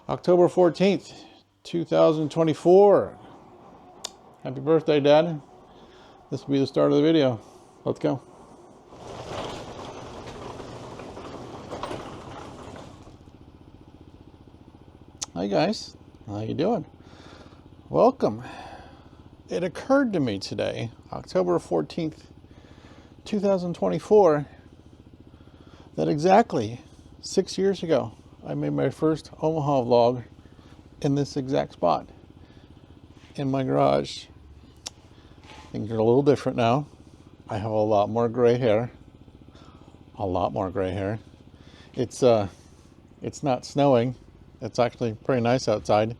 October 14th, 2024. Happy birthday, Dad. This will be the start of the video. Let's go. Hi guys, how you doing? Welcome. It occurred to me today, October 14th, 2024, that exactly 6 years ago, I made my first Omaha vlog in this exact spot, in my garage. Things are a little different now. I have a lot more gray hair. A lot more gray hair. It's not snowing. It's actually pretty nice outside.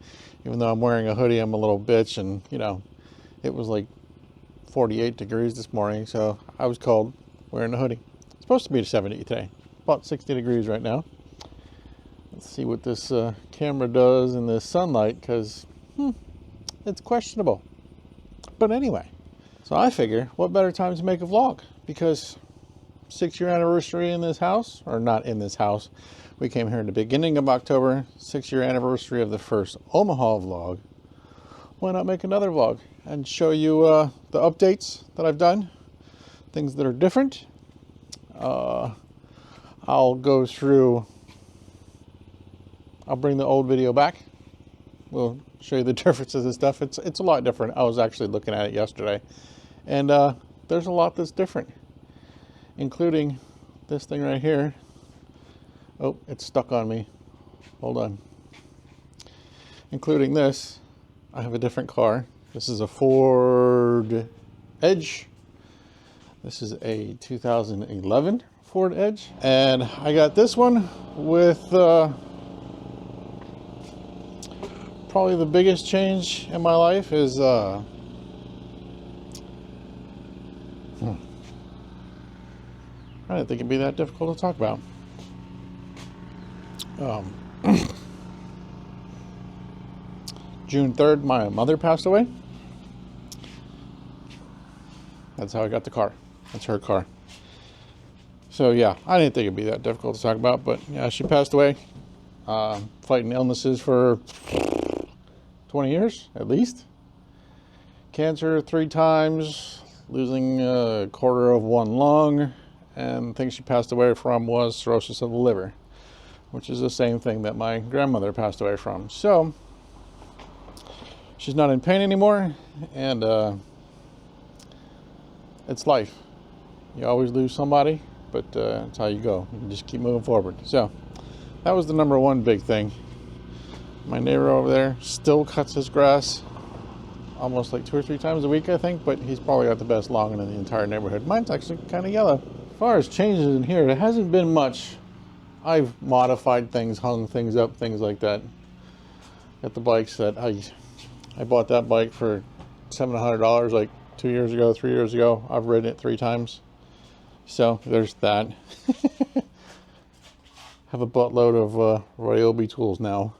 Even though I'm wearing a hoodie, I'm a little bitch, and you know, it was like 48 degrees this morning, so I was cold wearing a hoodie. It's supposed to be 70 today. About 60 degrees right now. Let's see what this camera does in this sunlight, because it's questionable. But anyway, so I figure, what better time to make a vlog? Because 6-year anniversary in this house, or not in this house. We came here in the beginning of October, 6-year anniversary of the first Omaha vlog. Why not make another vlog and show you the updates that I've done, things that are different. I'll go through, I'll bring the old video back. We'll show you the differences and stuff. It's a lot different. I was actually looking at it yesterday, and there's a lot that's different, including this thing right here. Oh, it's stuck on me. Hold on. Including this, I have a different car. This is a Ford Edge. This is a 2011 Ford Edge. And I got this one with probably the biggest change in my life is I didn't think it'd be that difficult to talk about. June 3rd, my mother passed away. That's how I got the car. That's her car. So yeah, I didn't think it'd be that difficult to talk about, but yeah, she passed away. Fighting illnesses for 20 years, at least. Cancer 3 times, losing a quarter of one lung, and the thing she passed away from was cirrhosis of the liver, which is the same thing that my grandmother passed away from. So she's not in pain anymore, and it's life. You always lose somebody, but that's how you go. You can just keep moving forward. So that was the number one big thing. My neighbor over there still cuts his grass almost like 2 or 3 times a week, I think, but he's probably got the best lawn in the entire neighborhood. Mine's actually kind of yellow. As far as changes in here, there hasn't been much. I've modified things, hung things up, things like that. Got the bikes that I bought that bike for $700 like 2 years ago, 3 years ago. I've ridden it 3 times. So there's that. Have a buttload of Ryobi tools now.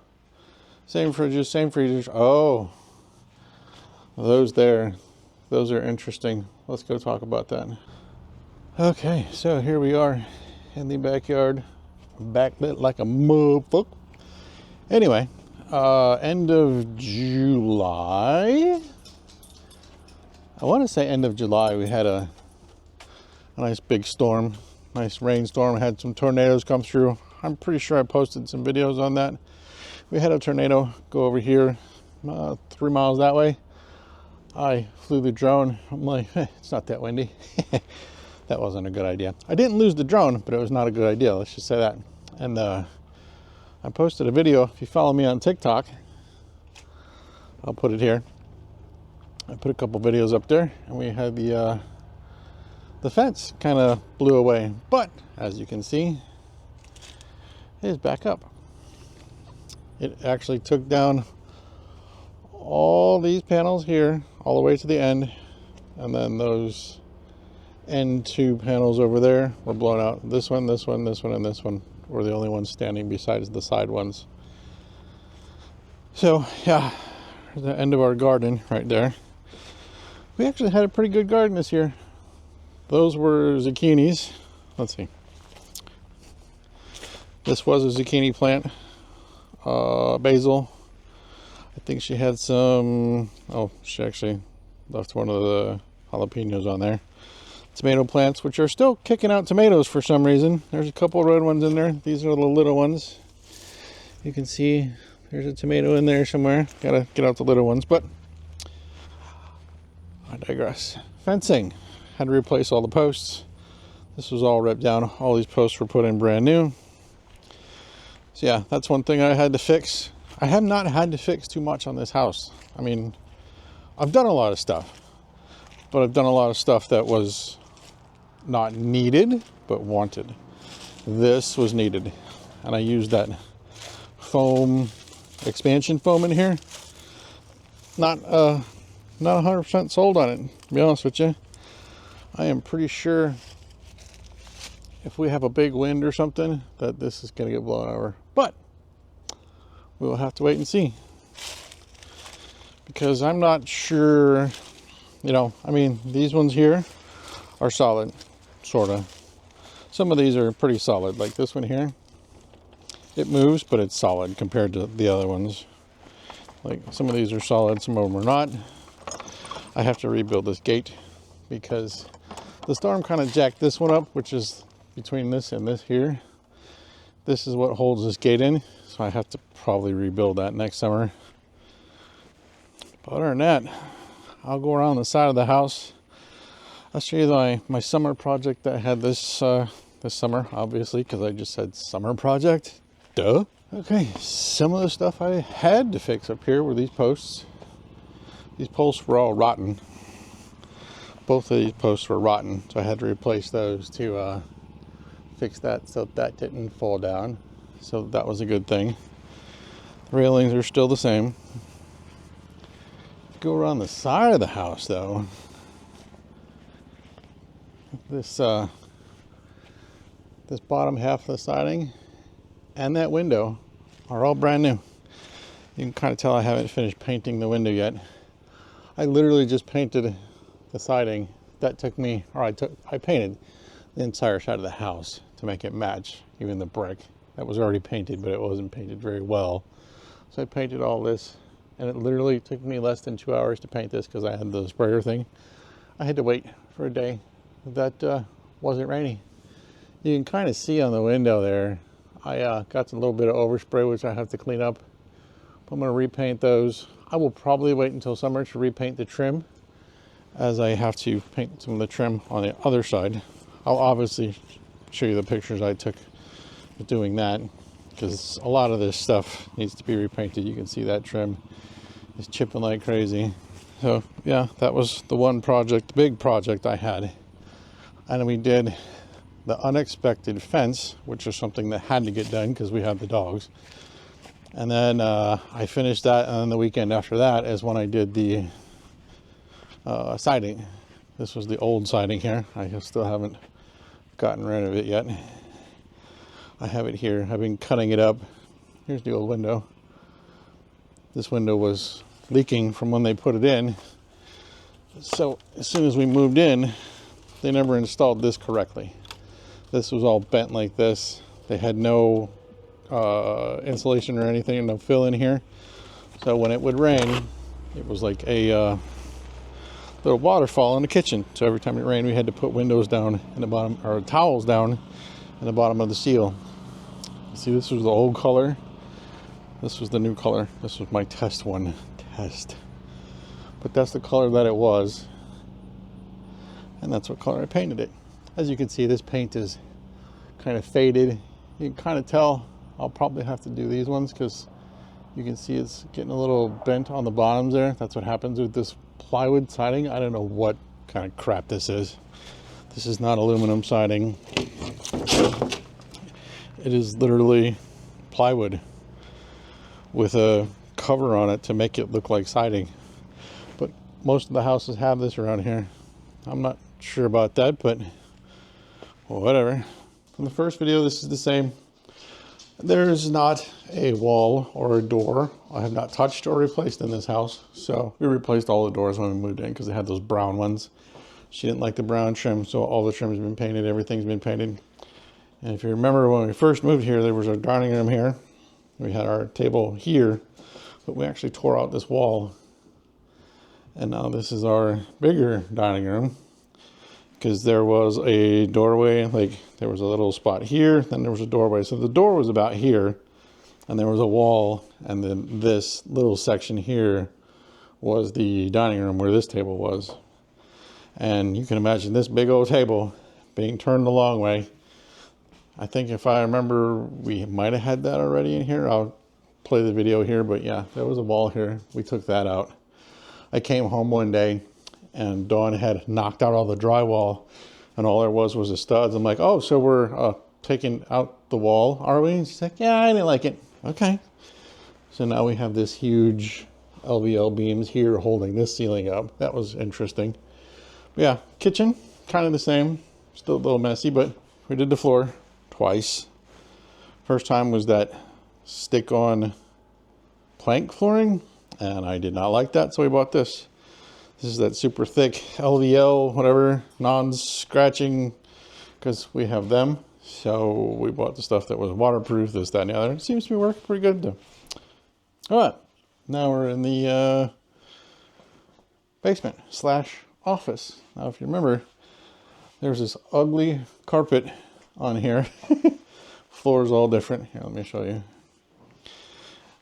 Same fridges, same freezers. Oh, those there. Those are interesting. Let's go talk about that. Okay, so here we are in the backyard. Backlit like a motherfucker. Anyway, end of July. I want to say end of July. We had a nice big storm, nice rainstorm. Had some tornadoes come through. I'm pretty sure I posted some videos on that. We had a tornado go over here, 3 miles that way. I flew the drone. I'm like, it's not that windy. That wasn't a good idea. I didn't lose the drone, but it was not a good idea. Let's just say that. And I posted a video. If you follow me on TikTok, I'll put it here. I put a couple videos up there, and we had the fence kind of blew away. But as you can see, it is back up. It actually took down all these panels here, all the way to the end, and then those end 2 panels over there were blown out. This one, this one, this one, and this one were the only ones standing besides the side ones. So yeah, the end of our garden right there. We actually had a pretty good garden this year. Those were zucchinis. Let's see. This was a zucchini plant. basil. I think she had some, oh, she actually left one of the jalapenos on there. Tomato plants, which are still kicking out tomatoes for some reason. There's a couple red ones in there. These are the little ones. You can see there's a tomato in there somewhere. Gotta get out the little ones, but I digress. Fencing. Had to replace all the posts. This was all ripped down. All these posts were put in brand new. So yeah, that's one thing I had to fix. I have not had to fix too much on this house. I mean, I've done a lot of stuff, but I've done a lot of stuff that was not needed, but wanted. This was needed. And I used that foam, expansion foam in here. Not 100% sold on it, to be honest with you. I am pretty sure if we have a big wind or something that this is going to get blown over. But we will have to wait and see. Because I'm not sure, you know, I mean, these ones here are solid, sort of. Some of these are pretty solid, like this one here. It moves, but it's solid compared to the other ones. Like, some of these are solid, some of them are not. I have to rebuild this gate because the storm kind of jacked this one up, which is between this and this here. This is what holds this gate in, so I have to probably rebuild that next summer. But other than that, I'll go around the side of the house. I'll show you my summer project that I had this summer, obviously, because I just said summer project. Duh. Okay, some of the stuff I had to fix up here were these posts. These posts were all rotten. Both of these posts were rotten, so I had to replace those to fix that so that didn't fall down. So that was a good thing. The railings are still the same. Go around the side of the house though. This bottom half of the siding and that window are all brand new. You can kind of tell I haven't finished painting the window yet. I literally just painted the siding. That took me, or I painted the entire side of the house to make it match, even the brick. That was already painted, but it wasn't painted very well. So I painted all this, and it literally took me less than 2 hours to paint this because I had the sprayer thing. I had to wait for a day that wasn't rainy. You can kind of see on the window there, I got a little bit of overspray, which I have to clean up. I'm going to repaint those. I will probably wait until summer to repaint the trim, as I have to paint some of the trim on the other side. I'll obviously show you the pictures I took of doing that, because a lot of this stuff needs to be repainted. You can see that trim is chipping like crazy. So yeah, that was the one project, the big project I had. And we did the unexpected fence, which is something that had to get done because we have the dogs. And then I finished that, and then the weekend after that is when I did the siding. This was the old siding here. I still haven't gotten rid of it yet. I have it here. I've been cutting it up. Here's the old window. This window was leaking from when they put it in. So as soon as we moved in, they never installed this correctly. This was all bent like this. They had no insulation or anything, no fill in here. So when it would rain, it was like a little waterfall in the kitchen. So every time it rained, we had to put windows down in the bottom, or towels down in the bottom of the seal. See, this was the old color. This was the new color. This was my test one. But that's the color that it was. And that's what color I painted it. As you can see, this paint is kind of faded. You can kind of tell I'll probably have to do these ones because you can see it's getting a little bent on the bottoms there. That's what happens with this plywood siding. I don't know what kind of crap this is. This is not aluminum siding. It is literally plywood with a cover on it to make it look like siding. But most of the houses have this around here. I'm not sure about that, but well, whatever. In the first video, this is the same. There's not a wall or a door I have not touched or replaced in this house. So we replaced all the doors when we moved in because they had those brown ones. She didn't like the brown trim, so all the trim's been painted, everything's been painted. And if you remember when we first moved here, there was a dining room here. We had our table here, but we actually tore out this wall. And now this is our bigger dining room, because there was a doorway, like there was a little spot here, then there was a doorway. So the door was about here, and there was a wall, and then this little section here was the dining room where this table was. And you can imagine this big old table being turned the long way. I think if I remember, we might have had that already in here. I'll play the video here, but yeah, there was a wall here. We took that out. I came home one day and Dawn had knocked out all the drywall, and all there was the studs. I'm like, oh, so we're taking out the wall, are we? And she's like, yeah, I didn't like it. Okay. So now we have this huge LVL beams here holding this ceiling up. That was interesting. But yeah, kitchen, kind of the same. Still a little messy, but we did the floor twice. First time was that stick-on plank flooring, and I did not like that, so we bought this. This is that super thick LVL, whatever, non-scratching, because we have them. So we bought the stuff that was waterproof, this, that, and the other. It seems to be working pretty good, though. All right, now we're in the basement / office. Now, if you remember, there's this ugly carpet on here. Floor is all different. Here, let me show you.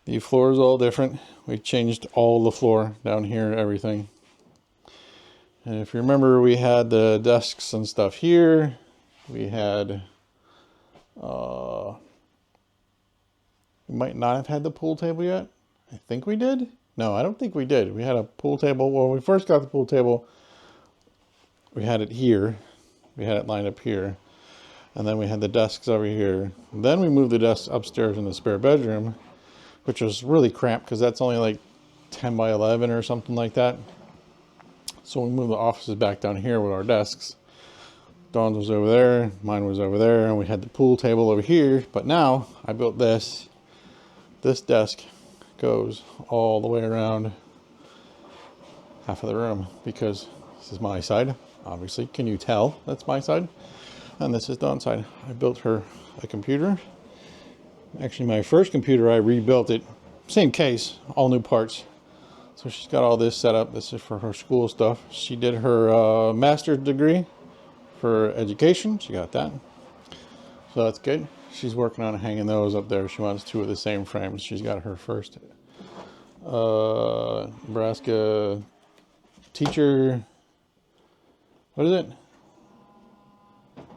The floor is all different. We changed all the floor down here, everything. And if you remember, we had the desks and stuff here. We had, we might not have had the pool table yet. I think we did. No, I don't think we did. We had a pool table. Well, when we first got the pool table, we had it here. We had it lined up here. And then we had the desks over here. And then we moved the desks upstairs in the spare bedroom, which was really cramped because that's only like 10 by 11 or something like that. So we moved the offices back down here with our desks. Dawn's was over there, mine was over there, and we had the pool table over here. But now I built this. This desk goes all the way around half of the room because this is my side. Obviously, can you tell that's my side? And this is Dawn's side. I built her a computer. Actually, my first computer, I rebuilt it. Same case, all new parts. So she's got all this set up. This is for her school stuff. She did her master's degree for education. She got that. So that's good. She's working on hanging those up there. She wants 2 of the same frames. She's got her first Nebraska teacher. What is it?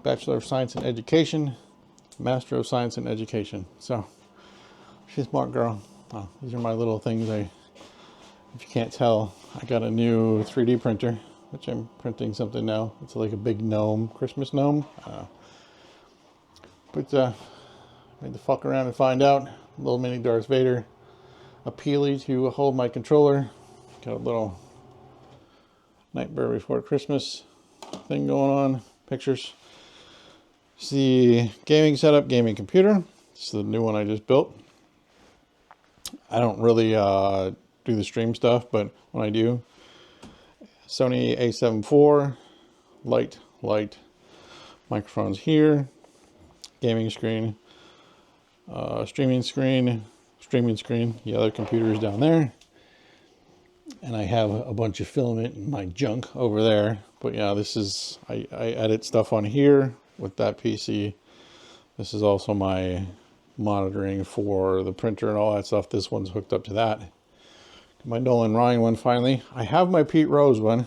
Bachelor of Science in Education. Master of Science in Education. So she's a smart girl. Oh, these are my little things. If you can't tell, I got a new 3D printer, which I'm printing something now. It's like a big gnome, Christmas gnome. But made the fuck around and find out. Little mini Darth Vader, a Peely to hold my controller. Got a little Nightmare Before Christmas thing going on. Pictures. It's the gaming setup, gaming computer. This is the new one I just built. I don't really do the stream stuff, but when I do, Sony A7 IV, light, microphones here, gaming screen, streaming screen, the other computer is down there, and I have a bunch of filament and my junk over there. But yeah, this is, I edit stuff on here with that PC. This is also my monitoring for the printer and all that stuff. This one's hooked up to that. My Nolan Ryan one finally. I have my Pete Rose one,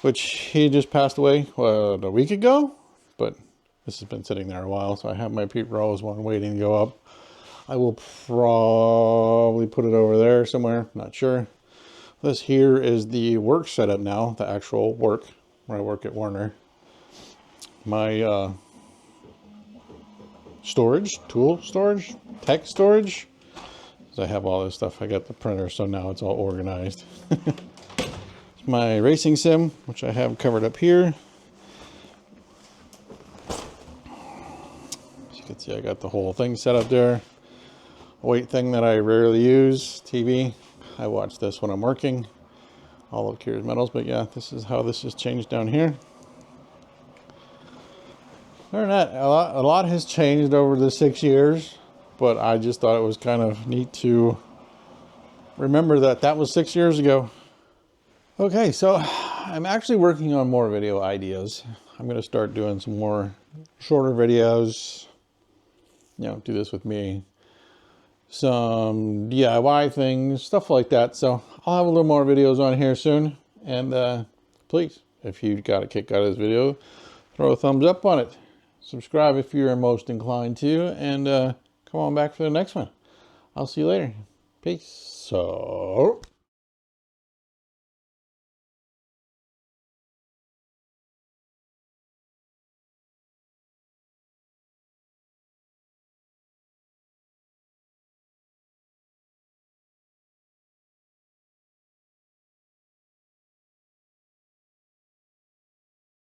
which he just passed away a week ago, but this has been sitting there a while. So I have my Pete Rose one waiting to go up. I will probably put it over there somewhere, not sure. This here is the work setup now, the actual work where I work at Warner. My storage, tool storage, tech storage. So I have all this stuff. I got the printer, so now it's all organized. It's my racing sim, which I have covered up here. As you can see, I got the whole thing set up there. A weight thing that I rarely use, TV. I watch this when I'm working. All of Kier's metals, but yeah, this is how this has changed down here. Other than that, a lot has changed over the 6 years. but I just thought it was kind of neat to remember that that was 6 years ago. Okay, so I'm actually working on more video ideas. I'm going to start doing some more shorter videos, you know, do this with me, some DIY things, stuff like that. So I'll have a little more videos on here soon. And please, if you got a kick out of this video, throw a thumbs up on it. Subscribe if you're most inclined to, and come on back for the next one. I'll see you later. Peace. So.